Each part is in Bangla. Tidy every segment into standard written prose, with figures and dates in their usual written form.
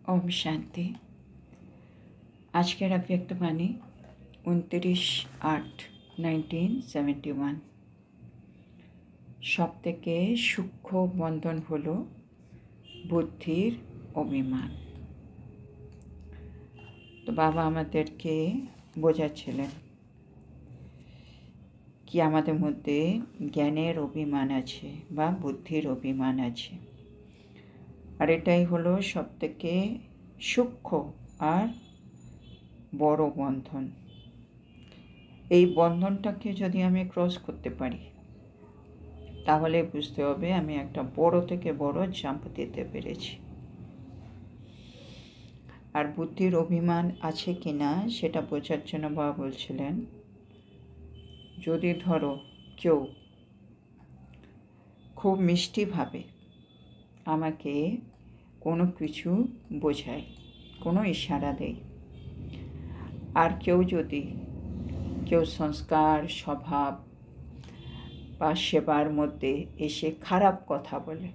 ओम शांति। आज के अव्यक्तवाणी 29/8/1971। सबथेके सूक्ष्म बंधन हलो बुद्धिर अभिमान। तो बाबा आमादेरके बोझाच्छिलेन कि आमादेर मध्य ज्ञानेर अभिमान आछे बा बुद्धिर अभिमान आछे। और एटाई हलो सबथेके सूक्ष्म और बड़ बंधन। এই বন্ধনটাকে যদি আমি ক্রস করতে পারি তাহলে বুঝতে হবে আমি একটা বড় থেকে বড় জাম্প দিতে পেরেছি। আর বুদ্ধির অভিমান আছে কিনা সেটা বোঝার জন্য বাবা বলছিলেন, যদি ধরো কেউ খুব মিষ্টিভাবে আমাকে কোনো কিছু বোঝায়, কোনো ইশারা দেয়, আর কেউ সংস্কার স্বভাব বা সেবার মধ্যে এসে খারাপ কথা বলে,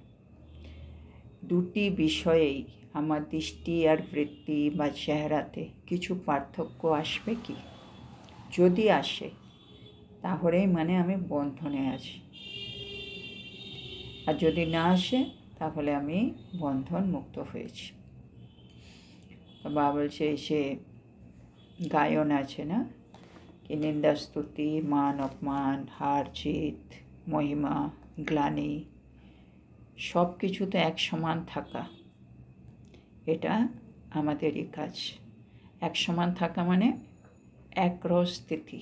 দুটি বিষয়েই আমার দৃষ্টি আর বৃত্তি বা চেহারাতে কিছু পার্থক্য আসবে কি? যদি আসে তাহলেই মানে আমি বন্ধনে আছি, আর যদি না আসে তাহলে আমি বন্ধন মুক্ত হয়েছি। বাবা বলছে সে গায়ন আছে না, कि निंदा स्तुति मान अपमान हार जीत महिमा ग्लानि सब किछुते एक समान थाका, एटा आमादेरই काज। एक समान थाका माने एक स्थिति,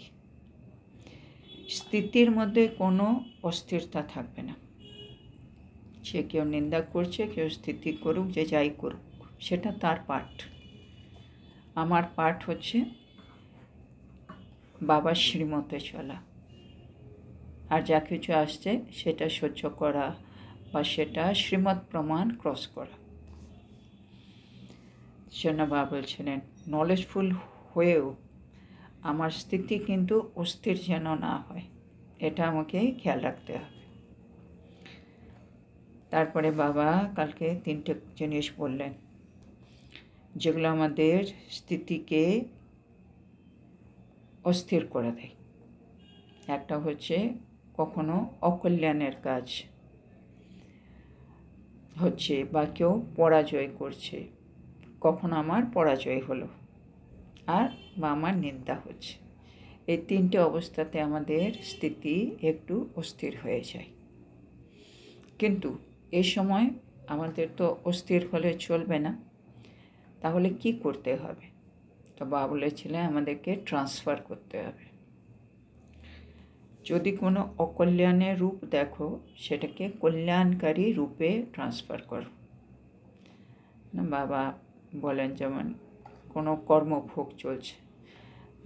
स्थितिर मध्य कोनो अस्थिरता थाकबे ना। से केउ निंदा करছে, केउ स्तुति करुक, जे যাই করুক সেটা তার পাঠ। আমার পাঠ হচ্ছে बाबार श्रीमते चला और जा किछु आसছে সেটা সহ্য করা বা সেটা শ্রীমত প্রমাণ ক্রস করা। জন্য বাবা বলছিলেন নলেজফুল হয়েও আমার স্থিতি কিন্তু অস্থির যেন না হয়, এটা আমাকে খেয়াল রাখতে হবে। তারপরে বাবা কালকে তিনটে জিনিস বললেন যেগুলো আমাদের স্থিতিকে অস্থির করে দেয়। একটা হচ্ছে কখনো অকল্যাণের কাজ হচ্ছে বা কেউ পরাজয় করছে, কখনো আমার পরাজয় হলো আর বা আমার নিন্দা হচ্ছে। এই তিনটে অবস্থাতে আমাদের স্থিতি একটু অস্থির হয়ে যায়। কিন্তু এই সময় আমাদের তো অস্থির হলে চলবে না, তাহলে কি করতে হবে? তো বাবা বলেছিলেন আমাদেরকে ট্রান্সফার করতে হবে। যদি কোনো অকল্যাণের রূপ দেখো সেটাকে কল্যাণকারী রূপে ট্রান্সফার করো। বাবা বলেন যেমন কোনো কর্মভোগ চলছে,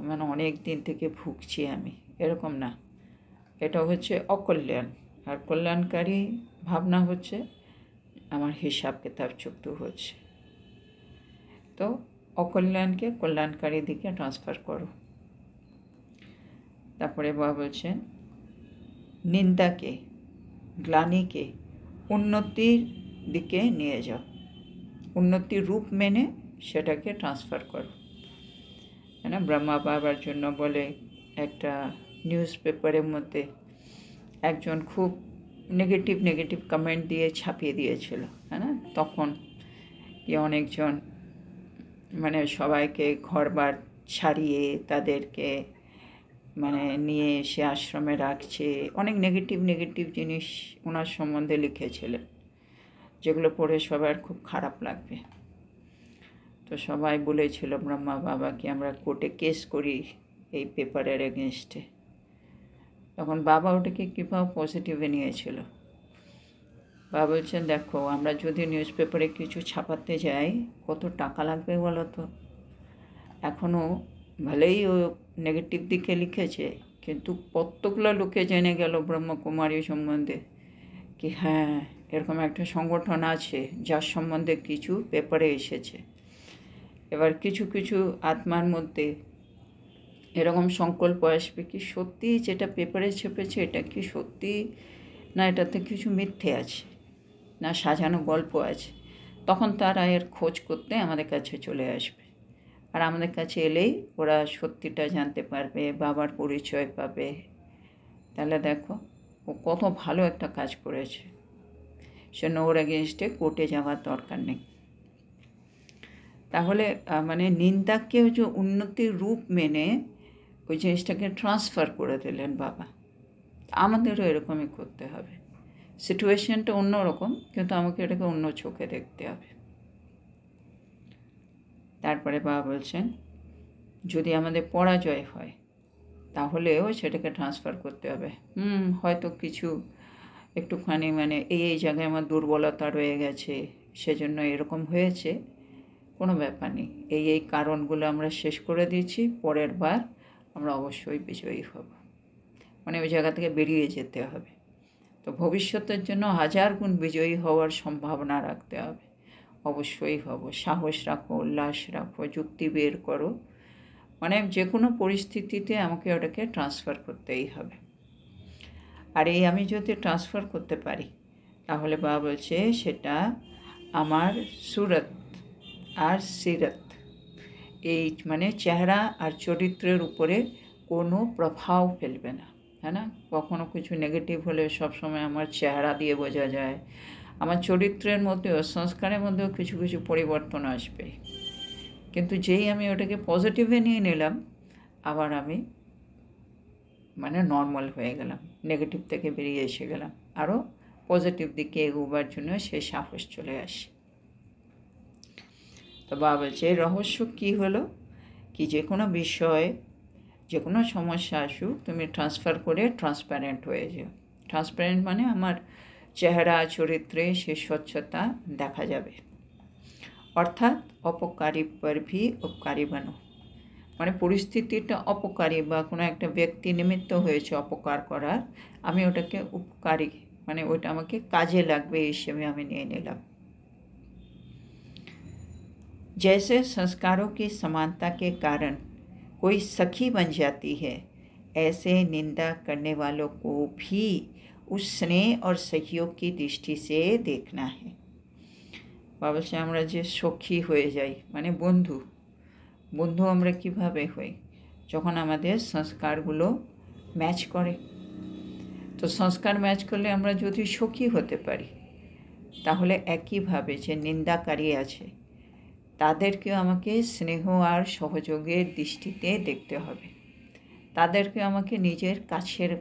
মানে অনেক দিন থেকে ভুগছি আমি, এরকম না, এটা হচ্ছে অকল্যাণ। আর কল্যাণকারী ভাবনা হচ্ছে আমার হিসাব কিতাব চুক্তি হচ্ছে। তো অকল্যাণকে কল্যাণকারী দিকে ট্রান্সফার করো। তারপরে বাবা বলছেন নিন্দাকে গ্লানিকে উন্নতির দিকে নিয়ে যাও, উন্নতির রূপ মেনে সেটাকে ট্রান্সফার করো। না ব্রহ্মা বাবার জন্য বলে একটা নিউজ পেপারের মধ্যে একজন খুব নেগেটিভ কমেন্ট দিয়ে ছাপিয়ে দিয়েছিল, হ্যাঁ না? তখন কি অনেকজন মানে সবাইকে ঘরবার ছাড়িয়ে তাদেরকে মানে নিয়ে এসে আশ্রমে রাখছে, অনেক নেগেটিভ জিনিস ওনার সম্বন্ধে লিখেছিলেন, যেগুলো পড়ে সবার খুব খারাপ লাগবে। তো সবাই বলেছিল ব্রহ্মা বাবাকে আমরা কোর্টে কেস করি এই পেপারের এগেনস্টে। তখন বাবা ওটাকে কীভাবে পজিটিভে নিয়েছিল। বাবা বলছেন দেখো আমরা যদি নিউজ পেপারে কিছু ছাপাতে যাই কত টাকা লাগবে বলো তো। এখনও ভালোই ও নেগেটিভ দিকে লিখেছে, কিন্তু কতগুলো লোকে জেনে গেল ব্রহ্মকুমারী সম্বন্ধে কি হ্যাঁ এরকম একটা সংগঠন আছে যার সম্বন্ধে কিছু পেপারে এসেছে। এবার কিছু আত্মার মধ্যে এরকম সংকল্প আসবে কি সত্যি যেটা পেপারে ছেপেছে এটা কি সত্যি, না এটাতে কিছু মিথ্যে আছে, না সাজানো গল্প আছে। তখন তারা এর খোঁজ করতে আমাদের কাছে চলে আসবে। আর আমাদের কাছে এলেই ওরা সত্যিটা জানতে পারবে, বাবার পরিচয় পাবে। তাহলে দেখো ও কত ভালো একটা কাজ করেছে। সেজন্য ওর এগেনস্টে কোর্টে যাওয়ার দরকার নেই। তাহলে মানে নিন্দাকেও যে উন্নতির রূপ মেনে ওই জিনিসটাকে ট্রান্সফার করে দিলেন বাবা। আমাদেরও এরকমই করতে হবে। সিচুয়েশনটা অন্যরকম, কিন্তু আমাকে এটাকে অন্য চোখে দেখতে হবে। তারপরে বাবা বলছেন, যদি আমাদের পরাজয় হয় তাহলেও সেটাকে ট্রান্সফার করতে হবে। হয়তো কিছু একটুখানি মানে এই জায়গায় আমার দুর্বলতা রয়ে গেছে, সেজন্য এরকম হয়েছে, কোনো ব্যাপার নেই। এই কারণগুলো আমরা শেষ করে দিয়েছি, পরের বার আমরা অবশ্যই বিজয়ী হব। মানে ওই জায়গা থেকে বেরিয়ে যেতে হবে। তো ভবিষ্যতের জন্য 1000 গুণ বিজয়ী হওয়ার সম্ভাবনা রাখতে হবে। অবশ্যই হব। সাহস রাখো, উল্লাস রাখো, যুক্তি বের করো। মানে যে কোনো পরিস্থিতিতে আমাকে ওটাকে ট্রান্সফার করতেই হবে। আর আমি যদি ট্রান্সফার করতে পারি তাহলে বাবা বলছে সেটা আমার সুরত আর সিরত, এই মানে চেহারা আর চরিত্রের উপরে কোনো প্রভাব ফেলবে না, হ্যাঁ না? কখনো কিছু নেগেটিভ হলে সবসময় আমার চেহারা দিয়ে বোঝা যায়। আমার চরিত্রের মধ্যেও, সংস্কারের মধ্যেও কিছু কিছু পরিবর্তন আসবে। কিন্তু যেই আমি ওটাকে পজিটিভে নিয়ে নিলাম, আবার আমি মানে নর্মাল হয়ে গেলাম, নেগেটিভ থেকে বেরিয়ে এসে গেলাম, আরও পজিটিভ দিকে এগোবার জন্য সে সাহস চলে আসে। তো বাবা বলছে রহস্য কী হলো, কি যে কোনো বিষয়, যে কোনো সমস্যা আসুক, তুমি ট্রান্সফার করে ট্রান্সপারেন্ট হয়ে যাও। ট্রান্সপারেন্ট মানে আমার চেহারা চরিত্রে সে স্বচ্ছতা দেখা যাবে। অর্থাৎ অপকারী পর ভি উপকারী বানো। মানে পরিস্থিতিটা অপকারী বা কোনো একটা ব্যক্তি নিমিত্ত হয়েছে অপকার করার, আমি ওটাকে উপকারী মানে ওটা আমাকে কাজে লাগবে হিসেবে আমি নিয়ে নিলাম। जैसे संस्कारों की समानता के कारण कोई सखी बन जाती है, ऐसे निंदा करने वालों को भी उस स्नेह और सहयोग की दृष्टि से देखना है। বাবা বলছে আমরা যে সখী হয়ে যাই মানে বন্ধু, বন্ধু আমরা কিভাবে হই, যখন আমাদের সংস্কারগুলো ম্যাচ করে। তো সংস্কার ম্যাচ করলে আমরা যদি সখী হতে পারি, তাহলে একইভাবে যে নিন্দাকারী আছে তাদেরকেও আমাকে স্নেহ আর সহযোগের দৃষ্টিতে দেখতে হবে। তাদেরকে আমাকে নিজের কাছের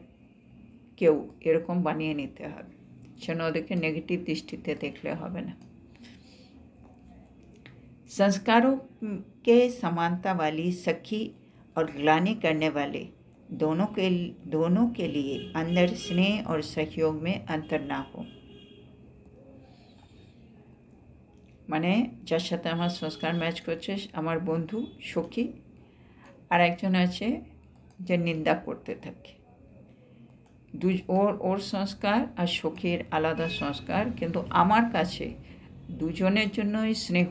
কেউ এরকম বানিয়ে নিতে হবে, যেন ওদেরকে নেগেটিভ দৃষ্টিতে দেখলে হবে না। संस्कारों के समानता वाली सखी और ग्लानि करने वाले दोनों के लिए अंदर स्नेह और सहयोग में अंतर ना हो। মানে যার সাথে আমার সংস্কার ম্যাচ করছে আমার বন্ধু সখী, আর একজন আছে যে নিন্দা করতে থাকে, ওর সংস্কার আর সখীর আলাদা সংস্কার, কিন্তু আমার কাছে দুজনের জন্যই স্নেহ,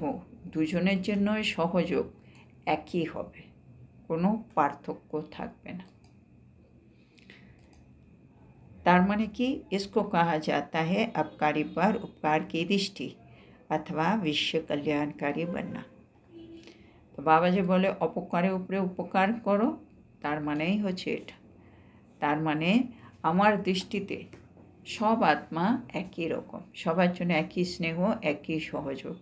দুজনের জন্যই সহযোগ একই হবে, কোনো পার্থক্য থাকবে না। তার মানে কি, इसको कहा जाता है अपकारी पर उपकार की दृष्टि अथवा विश्व कल्याणकारी बनना। তো বাবা যে বলে অপকারের উপরে উপকার করো, তার মানেই হচ্ছে এটা। তার মানে আমার দৃষ্টিতে সব আত্মা একই রকম, সবার জন্য একই স্নেহ, একই সহযোগ।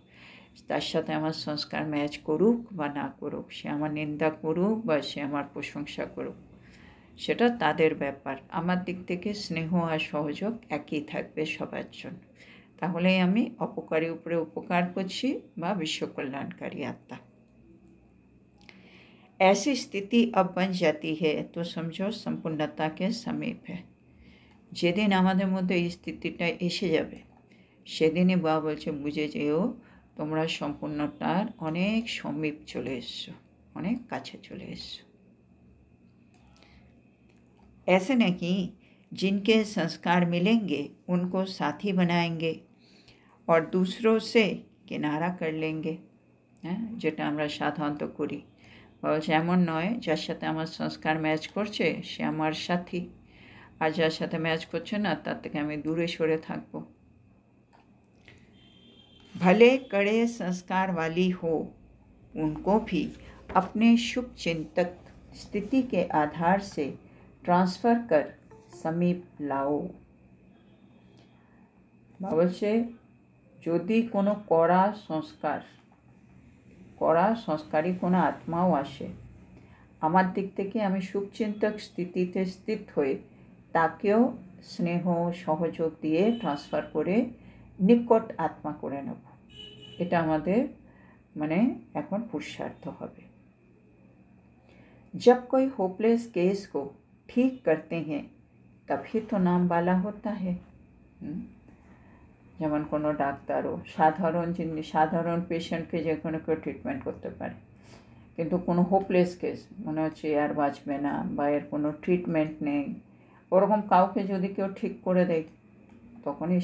তার সাথে আমার সংস্কার ম্যাচ করুক বা না করুক, সে আমার নিন্দা করুক বা সে আমার প্রশংসা করুক, সেটা তাদের ব্যাপার। আমার দিক থেকে স্নেহ আর সহযোগ একই থাকবে সবার জন্য। তাহলেই আমি অপকারী উপরে উপকার করছি বা বিশ্ব কল্যাণকারী আত্মা। ऐसी स्थिति अब बन जाती है तो समझो संपूर्णता के समीप है। যেদিন আমাদের মধ্যে এই স্থিতিটা এসে যাবে, সেদিনই বাবা বলছে বুঝে যেও তোমরা সম্পূর্ণতার অনেক সমীপ চলে এসছো, অনেক কাছে চলে এসছো। ऐसे नहीं जिनके संस्कार मिलेंगे उनको साथी बनाएंगे और दूसरों से किनारा कर लेंगे। হ্যাঁ, যেটা আমরা সাধারণত করি। বলছে এমন নয় যার সাথে আমার সংস্কার ম্যাচ করছে সে আমার সাথী, আর যার সাথে ম্যাচ করছে না তার থেকে আমি দূরে সরে থাকব। भले कड़े संस्कार वाली हो, उनको भी अपने शुभ चिंतक स्थिति के आधार से ट्रांसफर कर समीप लाओ। ভাবছে যদি কোনো কড়া সংস্কারী কোনো আত্মাও আসে, আমার দিক থেকে আমি শুভচিন্তক স্থিতিতে স্থিত হয়ে তাকেও স্নেহ সহযোগ দিয়ে ট্রান্সফার করে নিকট আত্মা করে নেব। এটা আমাদের এখন পুরুষার্থ হবে। जब कोई होपलेस केस को ठीक करते हैं तभी तो नाम वाला होता है। যেমন কোনো ডাক্তারও সাধারণ পেশেন্টকে যে কোনো কেউ ট্রিটমেন্ট করতে পারে, কিন্তু কোনো হোপলেস কেস মনে হচ্ছে আর বাঁচবে না বা এর কোনো ট্রিটমেন্ট নেই, ওরকম কাউকে যদি কেউ ঠিক করে দেয় তখনই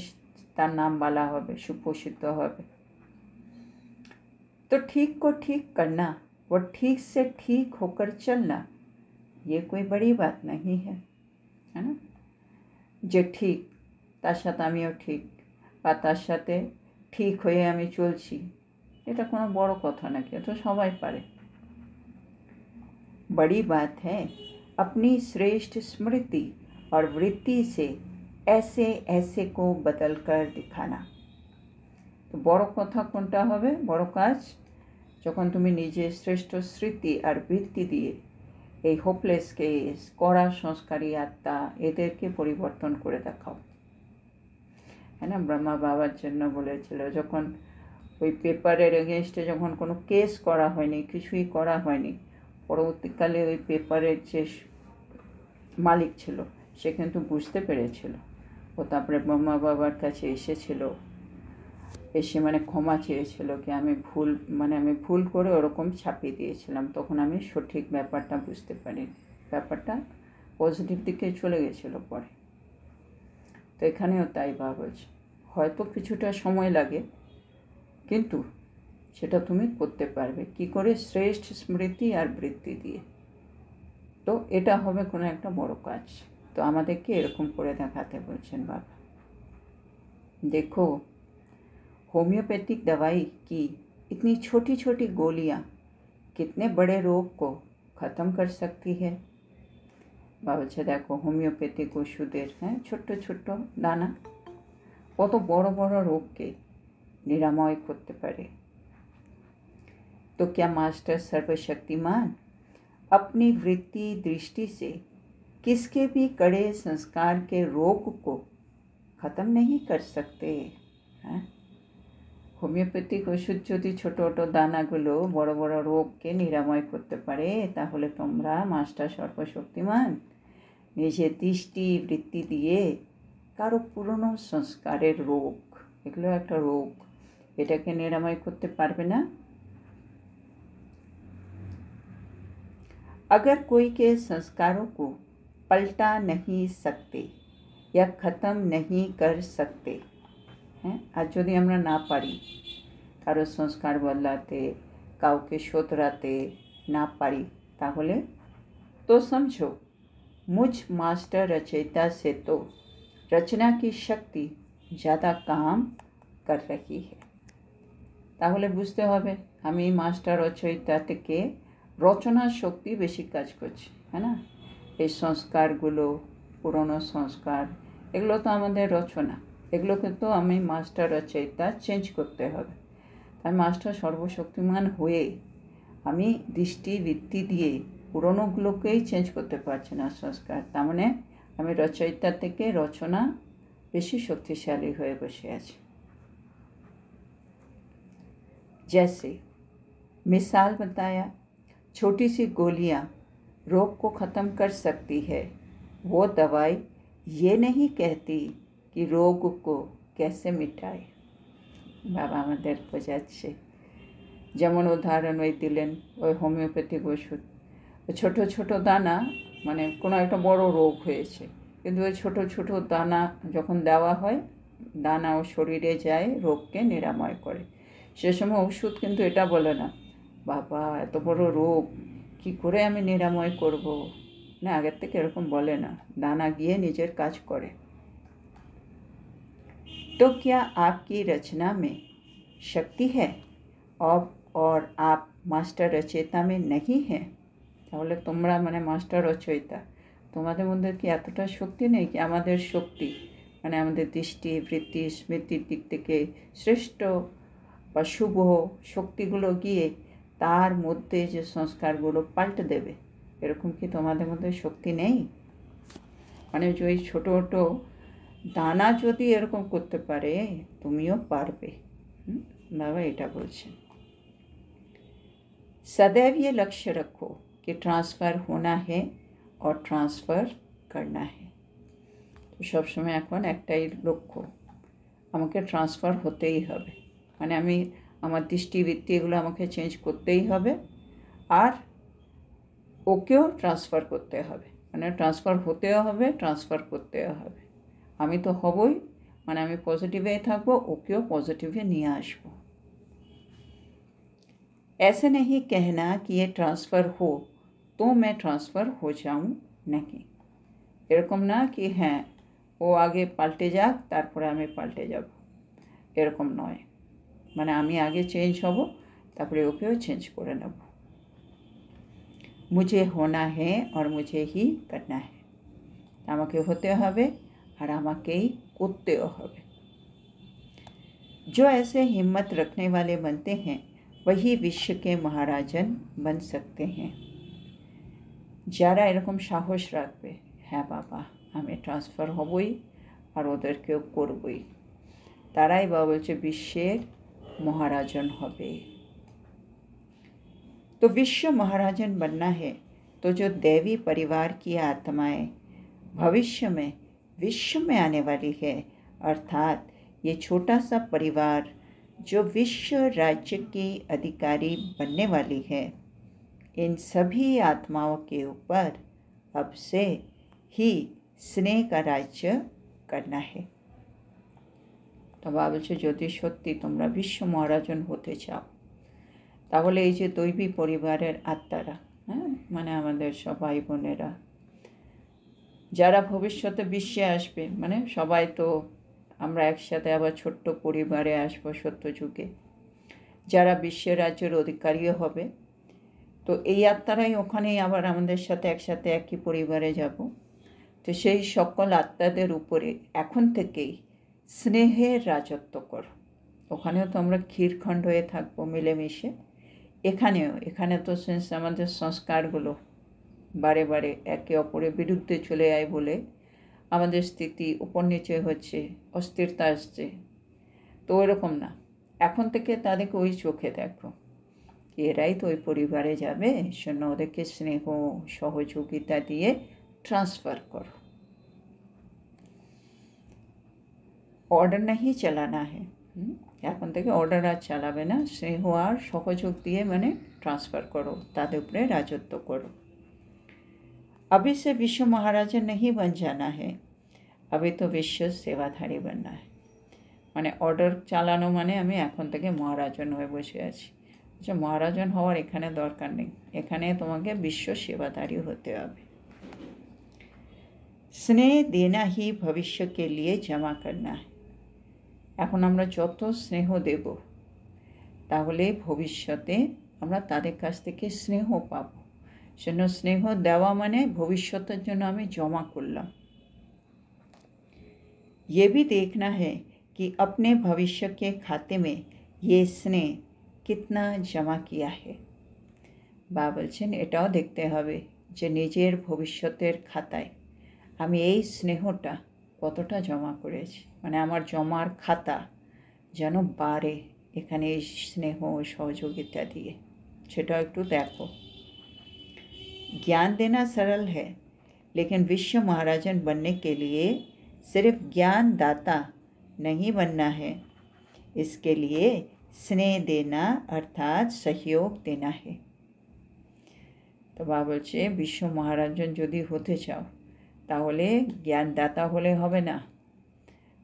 তার নাম বলা হবে, সুপ্রসিদ্ধ হবে। तो ठीक को ठीक करना और ठीक से ठीक होकर चलना ये कोई बड़ी बात नहीं है, है ना। যে ঠিক তার সাথে আমিও ঠিক, বা তার সাথে ঠিক হয়ে আমি চলছি, এটা কোনো বড় কথা নাকি, এটা সবাই পারে। बड़ी बात है अपनी श्रेष्ठ स्मृति और वृत्ति से ऐसे ऐसे को बदल कर दिखाना। তো বড় কথা কোনটা হবে, বড় কাজ, যখন তুমি নিজের শ্রেষ্ঠ স্মৃতি আর বৃত্তি দিয়ে এই হোপলেস কেস, কড়া সংস্কারী আত্মা এদেরকে পরিবর্তন করে দেখাও। হ্যাঁ না, ব্রহ্মা বাবার জন্য বলেছিল যখন ওই পেপারের এগেনস্টে যখন কোনো কেস করা হয়নি, কিছুই করা হয়নি, পরবর্তীকালে ওই পেপারের যে মালিক ছিল সে কিন্তু বুঝতে পেরেছিল। ও তারপরে ব্রহ্মা বাবার কাছে এসেছিল, এসে ক্ষমা চেয়েছিল কি আমি ভুল করে ওরকম ছাপিয়ে দিয়েছিলাম, তখন আমি সঠিক ব্যাপারটা বুঝতে পারিনি, ব্যাপারটা পজিটিভ দিকে চলে গেছিলো পরে। তো এখানেও তাই ভাবছি, হয়তো কিছুটা সময় লাগে কিন্তু সেটা তুমি করতে পারবে কি করে, শ্রেষ্ঠ স্মৃতি আর বৃত্তি দিয়ে। তো এটা হবে কোনো একটা বড় কাজ। তো আমাদেরকে এরকম করে দেখাতে বলছেন বাবা। देखो होम्योपैथिक दवाई की इतनी छोटी छोटी गोलियां कितने बड़े रोग को ख़त्म कर सकती है। বাবা বলছে দেখো হোমিওপ্যাথিক ওষুধের ছোট্ট ছোট্ট দানা কত বড় বড় রোগকে নিরাময় করতে পারে। तो क्या मास्टर सर्वशक्तिमान अपनी वृत्ति दृष्टि से किसके भी कड़े संस्कार के रोग को ख़त्म नहीं कर सकते हैं। হোমিওপ্যাথিক ওষুধ যদি ছোটো ছোটো দানাগুলো বড় বড় রোগকে নিরাময় করতে পারে, তাহলে তোমরা মাস্টার সর্বশক্তিমান নিজের দৃষ্টি বৃত্তি দিয়ে কারো পুরনো সংস্কারের রোগ, এগুলো একটা রোগ, এটাকে নিরাময় করতে পারবে না। अगर कोई के संस्कारों को पलटा नहीं सकते या ख़त्म नहीं कर सकते हैं, আর যদি আমরা না পারি কারো সংস্কার বদলাতে, কাউকে শোধরাতে না পারি, তাহলে तो समझो मुझ मास्टर रचयिता से तो रचना की शक्ति ज़्यादा काम कर रही है। তাহলে বুঝতে হবে আমি মাস্টার রচয়িতা থেকে রচনার শক্তি বেশি কাজ করছে, হ্যাঁ না। এই সংস্কারগুলো, পুরনো সংস্কার, এগুলো তো আমাদের রচনা, এগুলোকে তো আমি মাস্টার রচয়িতা চেঞ্জ করতে হবে। তাই মাস্টার সর্বশক্তিমান হয়ে আমি দৃষ্টি বৃত্তি দিয়ে পুরনোগুলোকেই চেঞ্জ করতে পারছি না সংস্কার, তার মানে আমি রচয়িতা থেকে রচনা বেশি শক্তিশালী হয়ে বসে আছি। जैसे मिसाल बताया, छोटी सी गोलियां रोग को ख़त्म कर सकती है, वो दवाई ये नहीं कहती कि रोग को कैसे मिटाए। বাবা আমাদের বোঝাচ্ছে, যেমন উদাহরণ ওই দিলেন ওই হোমিওপ্যাথিক ওষুধ, ছোট ছোট দানা, কোনো একটা বড় রোগ হয়েছে, কিন্তু ওই ছোট ছোট দানা যখন দেওয়া হয়, দানা ও শরীরে যায়, রোগকে নিরাময় করে। সে সময় ওষুধ কিন্তু এটা বলে না বাবা এত বড় রোগ কি করে আমি নিরাময় করব, না, আগের থেকে এরকম বলে না, দানা গিয়ে নিজের কাজ করে। तो क्या आपकी रचना में शक्ति है और आप মাস্টার রচয়িতা में नहीं है, তাহলে তোমরা মানে মাস্টার রচয়িতা, তোমাদের মধ্যে কি এতটা শক্তি নেই কি আমাদের শক্তি মানে আমাদের দৃষ্টি বৃত্তি স্মৃতির দিক থেকে শ্রেষ্ঠ বা শুভ শক্তিগুলো গিয়ে তার মধ্যে যে সংস্কারগুলো পাল্টে দেবে, এরকম কি তোমাদের মধ্যে শক্তি নেই? মানে যে ওই ছোটো ছোটো দানা যদি এরকম করতে পারে তুমিও পারবে। বাবা এটা বলছেন। सदैव ये लक्ष्य रखो कि ट्रांसफ़र होना है और ट्रांसफ़र करना है। তো সবসময় এখন একটাই লক্ষ্য, আমাকে ট্রান্সফার হতেই হবে, মানে আমি আমার দৃষ্টিবৃত্তি এগুলো আমাকে চেঞ্জ করতেই হবে আর ওকেও ট্রান্সফার করতে হবে, মানে ট্রান্সফার হতেও হবে ট্রান্সফার করতেও হবে। আমি তো হবই, মানে আমি পজিটিভেই থাকবো, ওকেও পজিটিভে নিয়ে আসবো। ऐसे नहीं कहना कि ये ट्रांसफ़र हो तो मैं ट्रांसफ़र हो जाऊँ, नहीं, এরকম না কি হ্যাঁ ও আগে পাল্টে যাক তারপরে আমি পাল্টে যাব, এরকম নয়, মানে আমি আগে চেঞ্জ হব তারপরে ওকেও চেঞ্জ করে নেব। मुझे होना है और मुझे ही करना है, আমাকে হতে হবে আর আমাকেই করতেও হবে। जो ऐसे हिम्मत रखने वाले बनते हैं वही विश्व के महाराजन बन सकते हैं। যারা এরকম সাহস রাখবে হ্যাঁ বাবা আমি ট্রান্সফার হবই আর ওদেরকেও করবই, তারাই বাবা বলছে বিশ্বের মহারাজন হবে। तो विश्व महाराजन बनना है तो जो दैवी परिवार की आत्माएं भविष्य में विश्व में आने वाली है, अर्थात ये छोटा सा परिवार जो विश्व राज्य की अधिकारी बनने वाली है, इन सभी आत्माओं के ऊपर अब से ही स्नेह का राज्य करना है। तो बाबा বলছে যদি সত্যি তোমরা বিশ্ব মহারাজন হতে চাও তাহলে এই যে দৈবী পরিবারের আত্মারা, হ্যাঁ মানে আমাদের সব ভাই বোনেরা যারা ভবিষ্যতে বিশ্বে আসবে, মানে সবাই তো আমরা একসাথে আবার ছোট্ট পরিবারে আসবো সত্যযুগে, যারা বিশ্বের রাজ্যের অধিকারীও হবে, তো এই আত্মারাই ওখানেই আবার আমাদের সাথে একসাথে একই পরিবারে যাব। তো সেই সকল আত্মাদের উপরে এখন থেকেই স্নেহের রাজত্ব করো। ওখানেও তো আমরা ক্ষীরখণ্ড হয়ে থাকবো মিলেমিশে, এখানে তো সেন্স আমাদের সংস্কারগুলো বারে বারে একে অপরের বিরুদ্ধে চলে যায় বলে আমাদের স্থিতি উপর নিচে হচ্ছে, অস্থিরতা আসছে। তো ওইরকম না, এখন থেকে তাদেরকে ওই চোখে দেখো, এরাই তো ওই পরিবারে যাবে, শূন্য ওদেরকে স্নেহ সহযোগিতা দিয়ে ট্রান্সফার করো। অর্ডার नहीं চালানা है, এখন থেকে অর্ডার আর চালাবে না, স্নেহ আর সহযোগ দিয়ে মানে ট্রান্সফার করো, তাদের উপরে রাজত্ব করো। अभी से विश्व महाराजा नहीं बन जाना है, अभी तो विश्व सेवाधारी बनना है। মানে অর্ডার চালানো মানে আমি এখন থেকে মহারাজন হয়ে বসে আছি, আচ্ছা মহারাজন হওয়ার এখানে দরকার নেই, এখানে তোমাকে বিশ্ব সেবাধারী হতে হবে। স্নেহ দেনা ही भविष्य के लिए जमा करना है। এখন আমরা যত স্নেহ দেব তাহলে ভবিষ্যতে আমরা তাদের কাছ থেকে স্নেহ পাব, সেজন্য স্নেহ দেওয়া মানে ভবিষ্যতের জন্য আমি জমা করলাম। ये भी देखना है कि अपने भविष्य के खाते में ये स्नेह कितना जमा किया है। বা বলছেন এটাও দেখতে হবে যে নিজের ভবিষ্যতের খাতায় আমি এই স্নেহটা কতটা জমা করেছি, মানে আমার জমার খাতা যেন বাড়ে এখানে এই স্নেহ সহযোগিতা দিয়ে, সেটাও একটু দেখো। ज्ञान देना सरल है, लेकिन विश्व महाराजन बनने के लिए सिर्फ ज्ञान दाता नहीं बनना है, इसके लिए स्नेह देना अर्थात सहयोग देना है। तो बाबा বলছে বিশ্ব মহারাজন যদি হতে চাও তাহলে জ্ঞানদাতা হলে হবে না,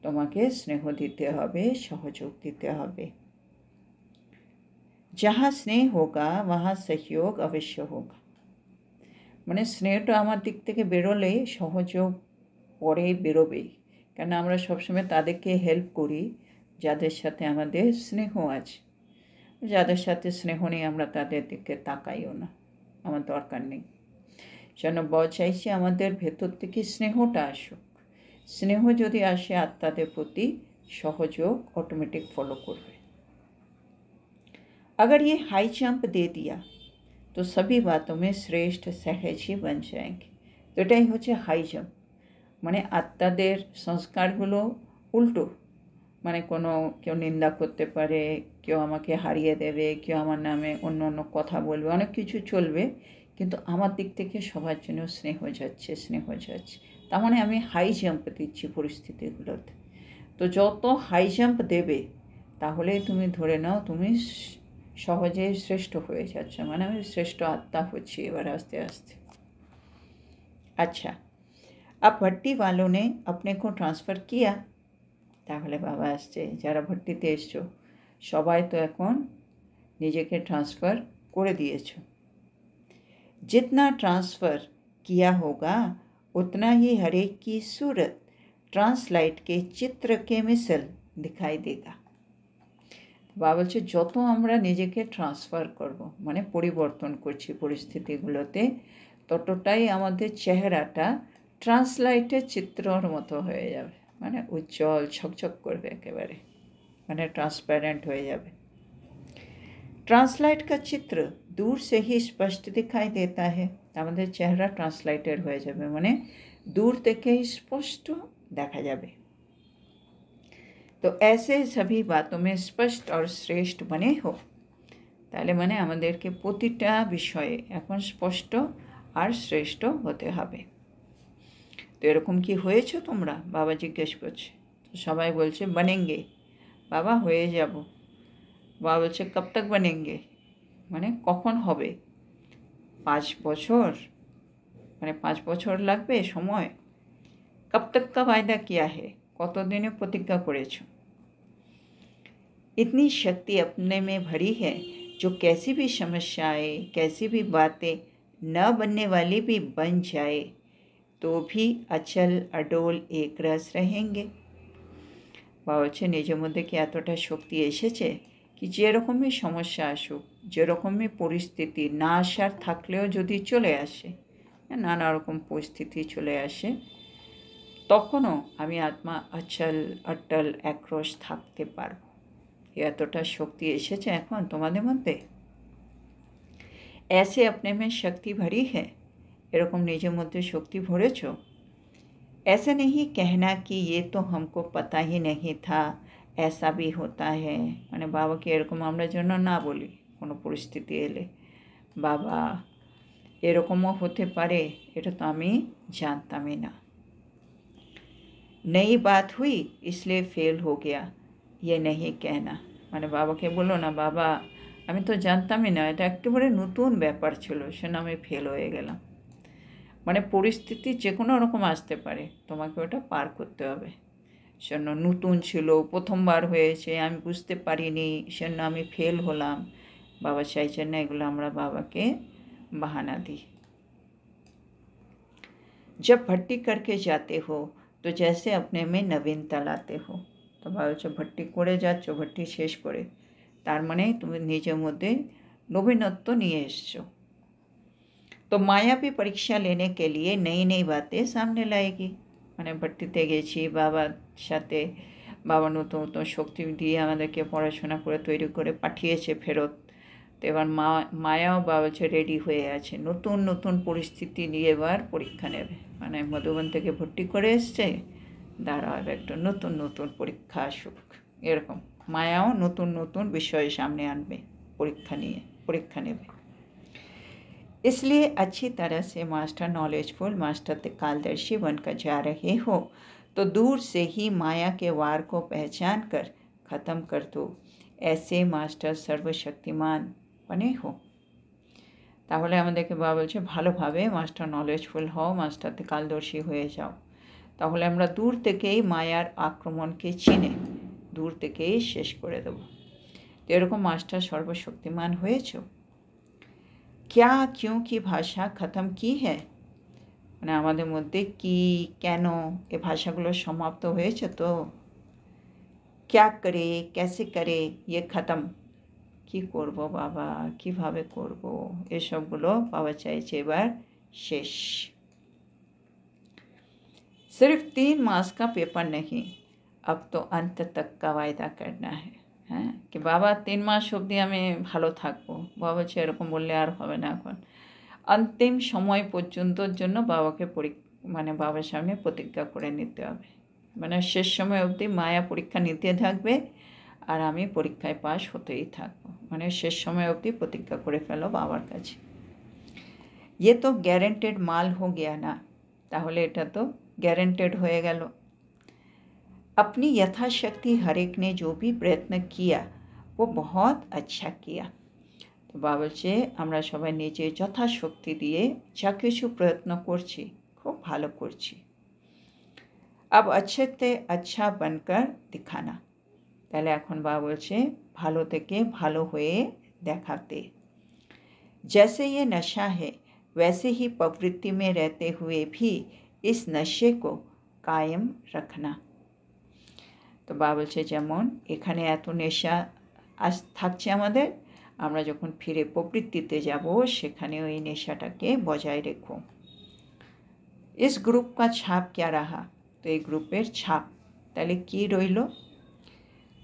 তোমাকে স্নেহ দিতে হবে, সহযোগ দিতে হবে। जहाँ स्नेह होगा वहाँ सहयोग अवश्य होगा, মানে স্নেহটা আমার দিক থেকে বেরোলে সহযোগ পরে বেরোবেই, কেন আমরা সবসময় তাদেরকে হেল্প করি যাদের সাথে আমাদের স্নেহ আছে। যাদের সাথে স্নেহ নেই আমরা তাদের দিকে তাকাইও না, আমার দরকার নেই। যেন চাইছি আমাদের ভেতর থেকে স্নেহটা আসুক। স্নেহ যদি আসে আত্মাদের প্রতি, सहयोग ऑटोमेटिक फॉलो करवे। अगर ये हाई जंप दे दिया तो सभी बातों में श्रेष्ठ सहज ही बन जाएंगे। तो एटाई होच्छे हाई जंप, माने आत्मादेर संस्कारगुलो उल्टो, माने कोनो केउ निंदा करते पारे, केउ आमाके हारिये देबे, केउ आमार नामे अन्य अन्य कथा बोलबे, अनेक किछु चलबे, किन्तु आमार दिक थेके सबार जन्य स्नेह जाच्छे स्नेह जाच्छे। तार माने आमि हाई जंप दिচ্ছি परिस्थितिगुलोते। तो যত হাই জাম্প দেবে তাহলে তুমি ধরে নাও তুমি সহজে শ্রেষ্ঠ হয়ে যাচ্ছ, মানে আমি শ্রেষ্ঠ আত্মা হচ্ছি এবার আস্তে আস্তে। अच्छा, अब भट्टी वालों ने अपने को ट्रांसफार किया, তাহলে বাবা আসছে যারা ভট্টিতে এসছো সবাই তো এখন নিজেকে ট্রান্সফার করে দিয়েছো। जितना ट्रांसफ़र किया होगा उतना ही हर एक की सूरत ट्रांसलाइट के चित्र के मिसल दिखाई देगा। বাবা বলছে যত আমরা নিজেকে ট্রান্সফার করব, মানে পরিবর্তন করছি পরিস্থিতিগুলোতে, ততটাই আমাদের চেহারাটা ট্রান্সলাইটের চিত্রর মতো হয়ে যাবে, মানে উজ্জ্বল ঝকঝক করবে একেবারে, মানে ट्रांसपेरेंट হয়ে যাবে। ट्रांसलाइट का चित्र दूर से ही स्पष्ट दिखाई देता है। আমাদের চেহারা ট্রান্সলাইটেড হয়ে যাবে, মানে दूर থেকেই স্পষ্ট দেখা যাবে। तो ऐसे सभी बातों में स्पष्ट और श्रेष्ठ बने हो, তাহলে মানে আমাদেরকে প্রতিটা বিষয়ে এখন স্পষ্ট আর শ্রেষ্ঠ হতে হবে। তো এরকম কি হয়েছো তোমরা? বাবা জিজ্ঞেস করছে। তো সবাই বলছে বনেঙ্গে, বাবা হয়ে যাব। বাবা বলছে কব তক বনেঙ্গে, মানে কখন হবে? 5 বছর, মানে 5 বছর লাগবে সময়। কব তক কা वायदा किया है, কতদিনে প্রতিজ্ঞা করেছো? इतनी शक्ति अपने में भरी है जो कैसी भी समस्याएं, कैसी भी बातें न बनने वाली भी बन जाए तो भी अचल अडोल एक रस रहेंगे। বাবা হচ্ছে নিজের মধ্যে কি এতটা শক্তি এসেছে কি যেরকমই সমস্যা আসুক, যেরকমই পরিস্থিতি না আসার থাকলেও যদি চলে আসে, নানা রকম পরিস্থিতি চলে আসে, তখনও আমি আত্মা অচল অটল একরস থাকতে পারবো। এতটা শক্তি এসেছে এখন তোমাদের মধ্যে। ऐसे अपने में शक्ति भरी है, এরকম নিজের মধ্যে শক্তি ভরেছো। ऐसा नहीं कहना कि ये तो हमको पता ही नहीं था, ऐसा भी होता है, মানে বাবাকে এরকম আমরা যেন না বলি কোনো পরিস্থিতি এলে, বাবা এরকমও হতে পারে, এটা তো আমি জানতামই না। नई बात हुई इसलिए फेल हो गया, ये नहीं कहना, মানে বাবাকে বলো না বাবা আমি তো জানতামই না, এটা একেবারে নতুন ব্যাপার ছিল, সেজন্য আমি ফেল হয়ে গেলাম। মানে পরিস্থিতি যে কোনো রকম আসতে পারে, তোমাকে ওটা পার করতে হবে। সেজন্য নতুন ছিল, প্রথমবার হয়েছে, আমি বুঝতে পারিনি, সেজন্য আমি ফেল হলাম। বাবা চাইছেন না এগুলো আমরা বাবাকে বাহানা দিই। जब भट्टी करके जाते हो तो जैसे अपने में नवीनता लाते हो, তো বাবা বলছে ভট্টি করে যাচ্ছ, ভট্টি শেষ করে, তার মানে তুমি নিজের মধ্যে নবীনত্ব নিয়ে এসছো। तो माया भी परीक्षा लेने के लिए नई नई बातें सामने लाएगी, মানে ভট্টিতে গেছি বাবার সাথে, বাবা নতুন নতুন শক্তি দিয়ে আমাদেরকে পড়াশোনা করে তৈরি করে পাঠিয়েছে ফেরত। তো এবার মায়াও বাবা হচ্ছে রেডি হয়ে আছে, নতুন নতুন পরিস্থিতি নিয়ে এবার পরীক্ষা নেবে, মানে মধুবন থেকে ভর্তি করে এসছে, দাঁড়াও একটু নতুন নতুন পরীক্ষা আসুক, এরকম মায়াও নতুন নতুন বিষয় সামনে আনবে, পরীক্ষা নেবে। इसलिए अच्छी तरह से मास्टर नॉलेजफुल, मास्टर त्रिकालदर्शी बनकर जा रहे हो तो दूर से ही माया के वार को पहचान कर ख़त्म कर दो, ऐसे मास्टर सर्वशक्तिमान बने हो। তাহলে আমাদেরকে বাবা বলছে ভালোভাবে মাস্টার নলেজফুল হও, মাস্টার त्रिकालदर्शी হয়ে যাও, তাহলে আমরা দূর থেকেই মায়ার আক্রমণকে চিনে দূর থেকেই শেষ করে দেব। তো এরকম মাস্টার সর্বশক্তিমান হয়েছো। क्या क्यों की भाषा ख़त्म की है, মানে আমাদের মধ্যে কি কেন এ ভাষাগুলো সমাপ্ত হয়েছে। তো क्या करे कैसे करे ये खत्म কি করব বাবা কিভাবে করব এসবগুলো বাবা চাইছে এবার শেষ सिर्फ 3 मास का पेपर नहीं अब तो अंत तक का वायदा करना है হ্যাঁ কি বাবা 3 মাস অবধি আমি ভালো থাকবো বাবা বলছে এরকম বললে আর হবে না এখন অন্তিম সময় পর্যন্তর জন্য বাবাকে মানে বাবার সামনে প্রতিজ্ঞা করে নিতে হবে মানে শেষ সময় অবধি মায়া পরীক্ষা নিতে থাকবে আর আমি পরীক্ষায় পাশ হতেই থাকবো মানে শেষ সময় অবধি প্রতিজ্ঞা করে ফেলো বাবার কাছে ये तो গ্যারেন্টেড মাল हो गया ना তাহলে এটা তো গ্যারেন্টেড হয়ে গেল अपनी यथाशक्ति हर एक ने जो भी प्रयत्न किया वो बहुत अच्छा किया তো বাবা বলছে আমরা সবাই নিজে যথাশক্তি দিয়ে যা কিছু প্রয়ত্ন করছি খুব ভালো করছি अब अच्छे से अच्छा बनकर दिखाना তাহলে এখন বাবা বলছে ভালো থেকে ভালো হয়ে দেখাতে जैसे ये नशा है वैसे ही प्रवृत्ति में रहते हुए भी इस नशे को कायम रखना তো বাবা বলছে যেমন এখানে এত নেশা আজ থাকছে আমাদের আমরা যখন ফিরে প্রবৃত্তিতে যাব সেখানে ওই নেশাটাকে বজায় রেখো इस ग्रुप का छाप क्या रहा तो এই গ্রুপের ছাপ তাহলে কি রইল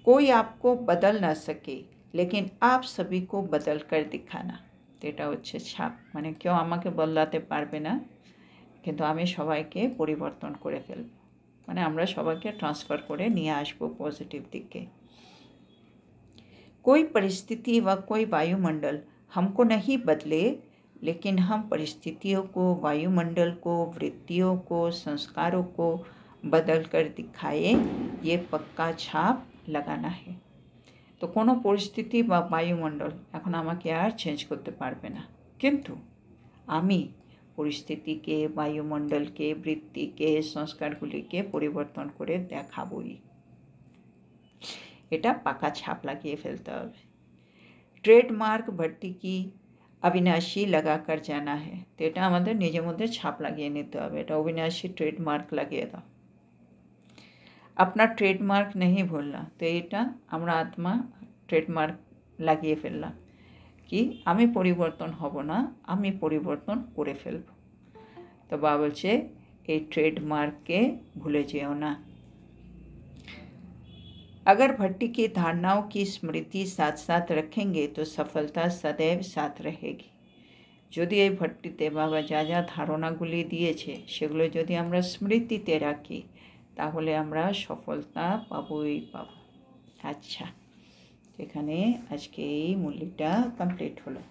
कोई आपको बदल ना सके लेकिन आप सभी को बदल कर दिखाना তো এটা হচ্ছে ছাপ মানে কেউ আমাকে বদলাতে পারবে না কিন্তু আমি সবাইকে পরিবর্তন করে ফেলব মানে আমরা সবাইকে ট্রান্সফার করে নিয়ে আসবো পজিটিভ দিকে कोई परिस्थिति व कोई वायुमंडल हमको नहीं बदले लेकिन हम परिस्थितियों को वायुमंडल को वृत्तियों को संस्कारों को बदल कर दिखाए ये पक्का छाप लगाना है तो कोनो परिस्थिति বা বায়ুমণ্ডল এখন আমাকে আর চেঞ্জ করতে পারবে না কিন্তু আমি পরিস্থিতিকে বায়ুমণ্ডলকে বৃত্তিকে সংস্কারগুলিকে পরিবর্তন করে দেখাবই এটা পাকা ছাপ লাগিয়ে ফেলতে হবে ट्रेडमार्क भट्टी की अविनाशी लगाकर जाना है तो এটা আমাদের নিজের মধ্যে ছাপ লাগিয়ে নিতে হবে এটা অবিনাশী ट्रेडमार्क লাগিয়ে দাও अपना ट्रेडमार्क नहीं भूलना तो এটা আমরা আত্মা ट्रेडमार्क লাগিয়ে ফেললাম কি আমি পরিবর্তন হব না আমি পরিবর্তন করে ফেলব তো বাবা বলছে এই ट्रेडमार्कকে ভুলে যেও না अगर भट्टी की धारणाओं की स्मृति साथ साथ रखेंगे तो सफलता सदैव साथ रहेगी যদি এই ভট্টিতে বাবা যা যা ধারণাগুলি দিয়েছে সেগুলো যদি আমরা স্মৃতিতে রাখি তাহলে আমরা সফলতা পাবই পাব আচ্ছা এখানে আজকে এই মূল্যটা কমপ্লিট হলো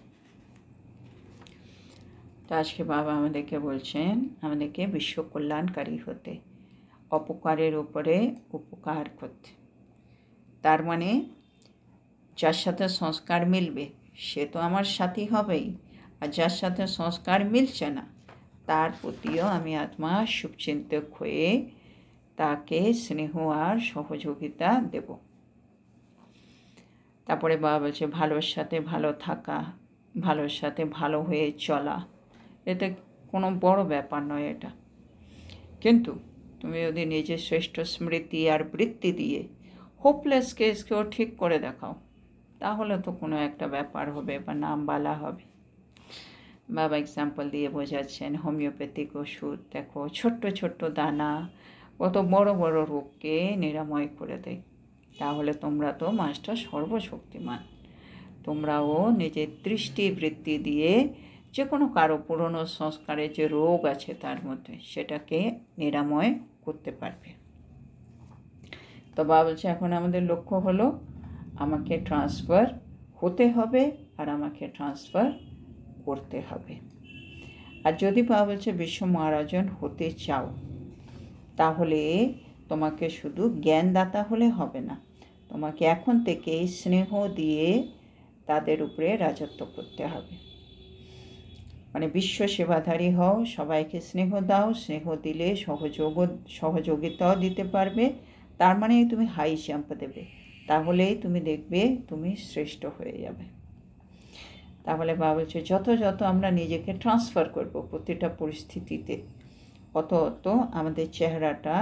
তো আজকে বাবা আমাদেরকে বলছেন আমাদেরকে বিশ্ব কল্যাণকারী হতে অপকারের উপরে উপকার করতে তার মানে যার সাথে সংস্কার মিলবে সে তো আমার সাথী হবেই আর যার সাথে সংস্কার মিলছে না তার প্রতিও আমি আত্মা শুভচিন্তক হয়ে তাকে স্নেহ আর সহযোগিতা দেব তারপরে বাবা বলছে ভালোর সাথে ভালো থাকা ভালোর সাথে ভালো হয়ে চলা এতে কোনো বড় ব্যাপার নয় এটা কিন্তু তুমি যদি নিজের শ্রেষ্ঠ স্মৃতি আর বৃত্তি দিয়ে হোপলেস কেসকেও ঠিক করে দেখাও তাহলে তো কোনো একটা ব্যাপার হবে বা নাম বলা হবে বাবা এক্সাম্পল দিয়ে বোঝাচ্ছেন হোমিওপ্যাথিক ওষুধ দেখো ছোট্ট ছোট্ট দানা কত বড় বড় রোগকে নিরাময় করে দেয় তাহলে তোমরা তো মাস্টার সর্বশক্তিমান তোমরাও নিজের দৃষ্টি বৃত্তি দিয়ে যে কোনো কারো পুরনো সংস্কারে যে রোগ আছে তার মধ্যে সেটাকে নিরাময় করতে পারবে তো বাবা বলছে এখন আমাদের লক্ষ্য হলো আমাকে ট্রান্সফার হতে হবে আর আমাকে ট্রান্সফার করতে হবে আর যদি বাবা বলছে বিশ্ব মহারাজন হতে চাও তাহলে তোমাকে শুধু জ্ঞানদাতা হলে হবে না তোমাকে এখন থেকেই স্নেহ দিয়ে তাদের উপরে রাজত্ব করতে হবে মানে বিশ্ব সেবাধারী হও সবাইকে স্নেহ দাও স্নেহ দিলে সহযোগিতাও দিতে পারবে তার মানে তুমি হাই জাম্প দেবে তাহলেই তুমি দেখবে তুমি শ্রেষ্ঠ হয়ে যাবে তাহলে বাবা বলছে যত যত আমরা নিজেকে ট্রান্সফার করব প্রতিটা পরিস্থিতিতে অত অত আমাদের চেহারাটা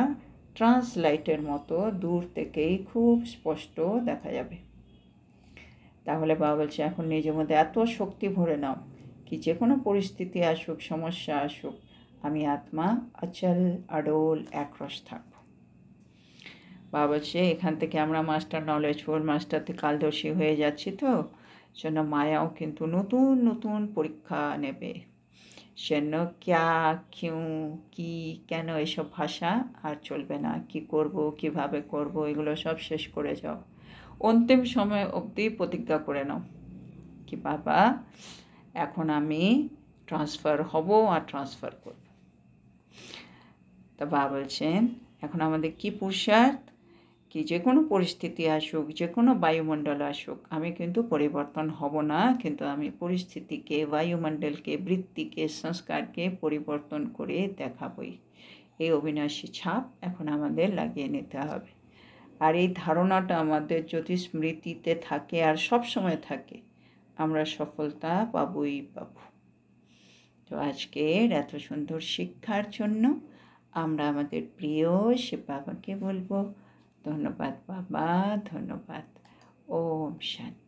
ট্রান্সলাইটের মতো দূর থেকেই খুব স্পষ্ট দেখা যাবে। তাহলে বাবা বলছে এখন নিজের মধ্যে এত শক্তি ভরে নাও কি যে কোনো পরিস্থিতি আসুক, সমস্যা আসুক, আমি আত্মা অচল অডোল একরস থাকব। বাবা বলছে এখান থেকে আমরা মাস্টার নলেজফুল, মাস্টার কালদর্শী হয়ে যাচ্ছি, তো জন্য মায়াও কিন্তু নতুন নতুন পরীক্ষা নেবে। সেজন্য ক্যা, কিউ, কি, কেন এসব ভাষা আর চলবে না। কি করব, কিভাবে করব, এগুলো সব শেষ করে যাও। অন্তিম সময় অবধি প্রতিজ্ঞা করে নাও কি বাবা এখন আমি ট্রান্সফার হব আর ট্রান্সফার করব। তা বাবা বলছেন এখন আমাদের কি পুরুষার্থ কি যে কোনো পরিস্থিতি আসুক, যে কোনো বায়ুমণ্ডল আসুক, আমি কিন্তু পরিবর্তন হব না, কিন্তু আমি পরিস্থিতিকে, বায়ুমণ্ডলকে, বৃত্তিকে, সংস্কারকে পরিবর্তন করে দেখাবই। এই অবিনাশী ছাপ এখন আমাদের লাগিয়ে নিতে হবে। আর এই ধারণাটা আমাদের যদি স্মৃতিতে থাকে আর সব সময় থাকে, আমরা সফলতা পাবই পাব। তো আজকের এত সুন্দর শিক্ষার জন্য আমরা আমাদের প্রিয় শিব বাবাকে বলবো ধন্যবাদ বাবা, ধন্যবাদ। ওম শান্তি।